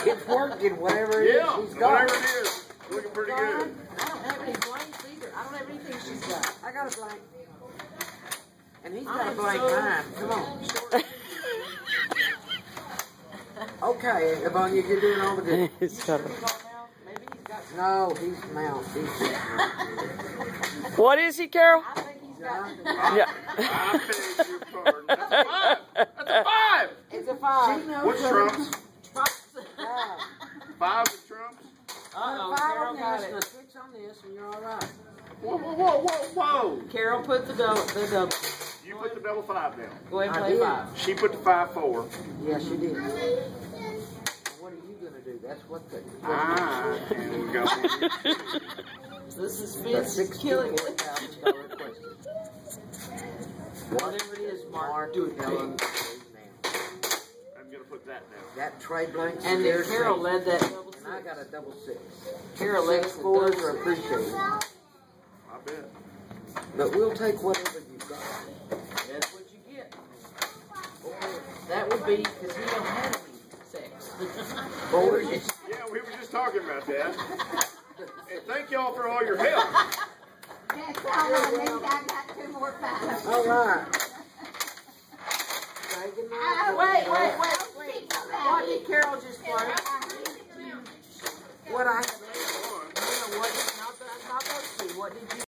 It's working, whatever it is she's got. Whatever it is. Looking pretty good. I don't have any blanks either. I don't have anything she's got. I got a blank. And he's got a blank mine. Come on. Okay, Yvonne, you're doing all the good. Maybe he's got No, he's mount. What is he, Carol? I think he's got Yeah. I beg your pardon. That's a 5. It's a 5. What's trumps? Trumps. 5 is trumps? Uh-oh, Five Carol on got this, it. and a 6 on this, and you're all right. Whoa. Carol put the double. You put the double 5 down. Go ahead and I play did. 5. She put the 5-4. Yes, you did. What are you gonna do? That's what the. I am going. The suspense is killing it. $64,000 question. Whatever it is, Mark, do it big. I'm going to put that down. That trade blank. And then Carol led that double And I got a double 6. Carol led the 4s double are appreciated. I bet. But we'll take whatever you've got. That's what you get. That would be because he don't have any sex. 4s. Yeah, we were just talking about that. And thank y'all for all your help. That's all I need. I got 2 more 5s. All right. Say goodnight. Wait. What did Carol just play? What I What did, not those two. What did you